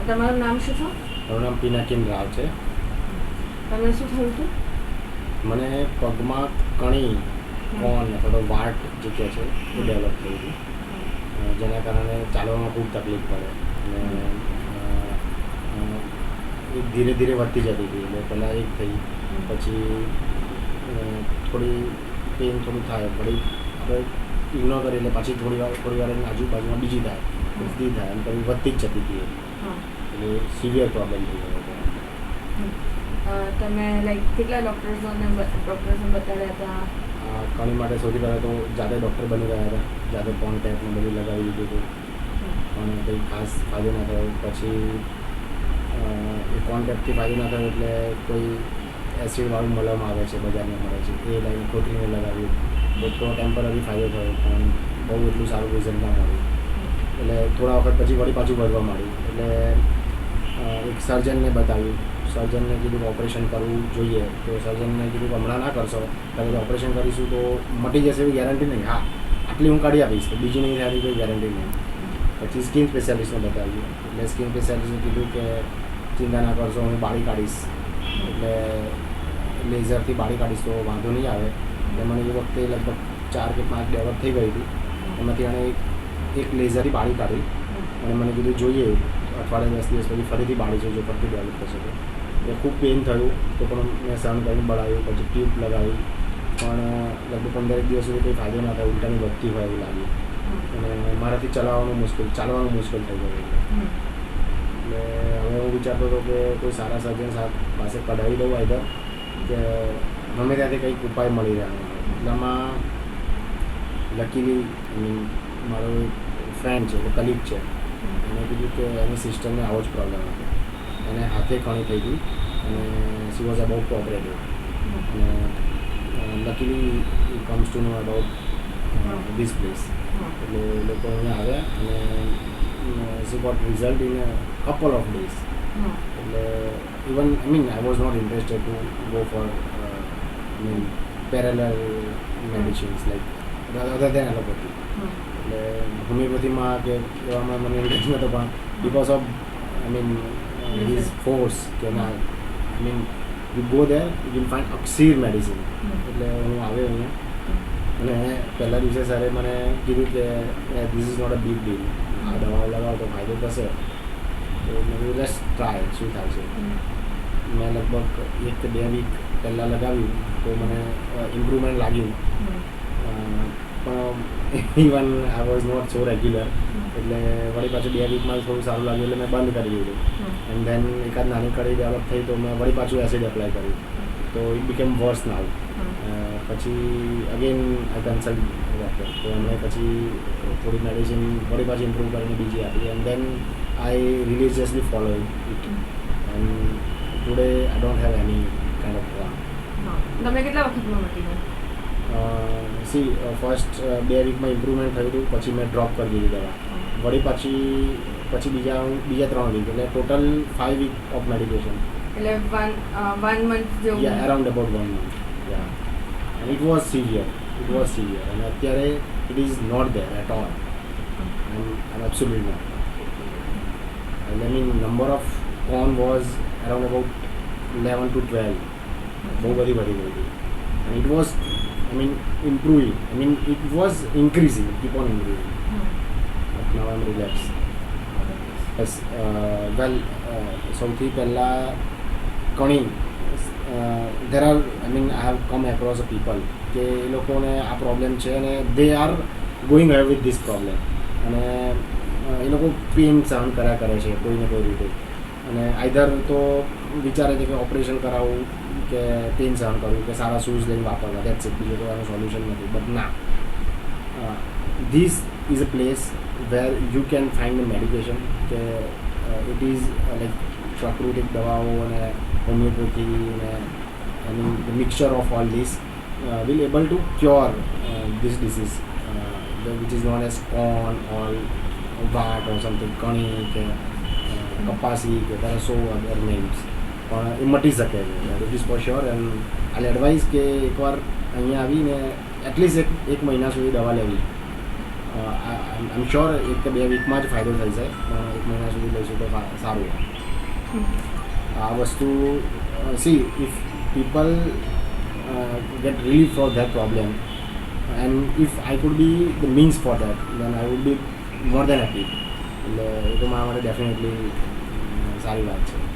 તમારું નામ શું છે? મારું નામ પિનાકિન રાવ છે. તમને શું થયું હતું? મને પગમાં કણી કોણ અથવા તો વાટ જે કહે છે એ ડેવલપ થઈ હતી, જેના કારણે ચાલવામાં ખૂબ તકલીફ પડે અને એ ધીરે ધીરે વધતી જતી હતી. એટલે પહેલાં એક થઈ, પછી થોડી પેઇન થોડું થાય, વળી આપણે ઇગ્નોર કરીએ એટલે પાછી થોડી વાર આજુબાજુમાં બીજી થાય, બીજી થાય અને પછી વધતી જ જતી હતી. એટલે સિવિયર પ્રોબ્લેમ થઈ ગયો હતો. તમે કેટલા ડૉક્ટર્સને બતાવ્યા હતા? કણી માટે સૌથી પહેલાં તો જાતે ડૉક્ટર બની ગયા હતા, જાતે કોન્ટેક્ટ ને બધું લગાવી દીધું હતું, પણ કંઈ ખાસ ફાયદો ના થયો. પછી એ કોન્ટેક્ટથી ફાયદો ના થયો એટલે કોઈ એસિડવાળું મલમ આવે છે, બજારમાં મળે છે, એ લાઈન ખોટીને લગાવ્યું તો થોડો ટેમ્પરરી ફાયદો થયો, પણ બહુ એટલું સારું રિઝલ્ટ ના મળ્યું. એટલે થોડા વખત પછી વળી પાછું વધવા માંડ્યું. એટલે એક સર્જનને બતાવ્યું. સર્જનને કીધું ઓપરેશન કરવું જોઈએ, તો સર્જનને કીધું હમણાં ના કરશો, કારણ કે ઓપરેશન કરીશું તો મટી જશે એવી ગેરંટી નહીં. હા, આટલી હું કાઢી આપીશ, તો બીજી નહીં થાય કોઈ ગેરંટી નહીં. પછી સ્કિન સ્પેશિયાલિસ્ટને બતાવ્યું. એટલે સ્કિન સ્પેશિયાલિસ્ટે કીધું કે ચિંતા ના કરશો, હું બાળી કાઢીશ, એટલે લેઝરથી બાળી કાઢીશ તો વાંધો નહીં આવે. એટલે મને એ વખતે લગભગ 4 કે 5 ડેવલપ થઈ ગઈ હતી. એમાંથી એણે એક લેઝરથી બાળી કાઢી અને મને કીધું જોઈએ અઠવાડિયા 10 દિવસ પછી ફરીથી બાળીશું જો ફરીથી ડેવલપ થશે તો. એટલે ખૂબ પેઇન થયું, તો પણ મેં સહન કરીને બળાવ્યું. પછી ટ્યુબ લગાવી, પણ લગભગ 15 દિવસ સુધી કંઈ ફાયદો ના થાય, ઉલટાની વધતી હોય એવું લાગ્યું અને મારાથી ચાલવાનું મુશ્કેલ થઈ ગયું. એટલે હવે હું વિચારતો હતો કે કોઈ સારા સર્જન પાસે કઢાવી દઉં આઈધર, કે ગમે ત્યાંથી કંઈક ઉપાય મળી રહ્યા. એટલામાં લકીલી મારો ફ્રેન્ડ છે, કલીગ છે, એને કીધું કે એની સિસ્ટરને આવો જ પ્રોબ્લેમ હતો. એને હાથે કણી થઈ ગઈ અને she was about to operated. અને luckily it comes to know about this place. એટલે એ લોકો અહીંયા આવ્યા અને she got result in couple of days. એટલે even I was not interested to go for parallel medicines like other than allopathy. એટલે હોમિયોપેથીમાં કે એવામાં મને ઇન્ટરેસ્ટ નહોતો, પણ બિકોઝ ઓફ his force કે ના you go there you will find અક્ષીર મેડિસિન. એટલે હું આવ્યો અહીંયા અને પહેલા દિવસે સરે મને કીધું કે this is not a big deal, આ દવાઓ લગાવો તો ફાયદો થશે. તો મેં કીધું લેટ્સ ટ્રાય શું થાય છે. મેં લગભગ 1 કે 2 વીક પહેલાં લગાવ્યું તો મને ઇમ્પ્રુવમેન્ટ લાગ્યું, પણ even I was not so regular. એટલે વળી પાછું 2 વીકમાં થોડું સારું લાગ્યું એટલે મેં બંધ કરી દીધું. એન્ડ ધેન એકાદ નાની કડી ડેવલપ થઈ તો મેં વળી પાછું એસિડ એપ્લાય કર્યું, તો ઇટ બીકેમ વર્સ નાઉ. પછી અગેન આઈ કન્સલ્ટ ડૉક્ટર, તો એમણે પછી થોડી મેડિસિન વળી પાછી ઇમ્પ્રૂવ કરીને બીજી આપી. And then I religiously follow it and today I don't have any kind of problem. તમને કેટલા વખતમાં મટી ગયું? ફર્સ્ટ 2 વીકમાં ઇમ્પ્રુવમેન્ટ થયું હતું, પછી મેં ડ્રોપ કરી દીધી દવા. વળી પછી બીજા 3 વીક, એટલે ટોટલ 5 વીક ઓફ મેડિકેશન. એટલે 1 month જેવું? Yeah, around about 1 month. Yeah. And it was severe. And અત્યારે it is not there at all. I'm absolutely not. Number of con was around about 11 to 12. બહુ બધી વધી ગઈ હતી. And it was improving. It was increasing, keep on increasing. But now I'm relaxed. Yes, સૌથી પહેલાં કણી there are I have come across a people કે એ લોકોને આ પ્રોબ્લેમ છે અને they are going ahead with this problem. અને એ લોકો pain સહન કર્યા કરે છે કોઈને કોઈ રીતે, અને આઈધર તો વિચારે છે કે ઓપરેશન કરાવવું કે પેઇન સહન કરવું કે સારા શૂઝ લઈને વાપરવા, દેટ્સ ઇટ, બીજું કોઈ આનું સોલ્યુશન નથી. બટ ના, this is a place where you can find the medication કે ઇટ ઇઝ લાઈક પ્રાકૃતિક દવાઓ અને હોમિયોપેથી અને the mixture of all this will able to cure this disease which is known as corn or vat or something, કણી કે કપાસી કે there are so other names. પણ એ મટી શકે છે, it is for sure. And I advise કે એકવાર અહીંયા આવીને એટલીસ્ટ 1 મહિના સુધી દવા લેવી, આઈ એમ શ્યોર 1 કે 2 વીકમાં જ ફાયદો થઈ જાય, પણ 1 મહિના સુધી લઈશું તો સારું. આ વસ્તુ C if people get relief for that problem, and if I could be the means for that, then I would be more than happy. એટલે એ તો મારા માટે ડેફિનેટલી સારી વાત છે.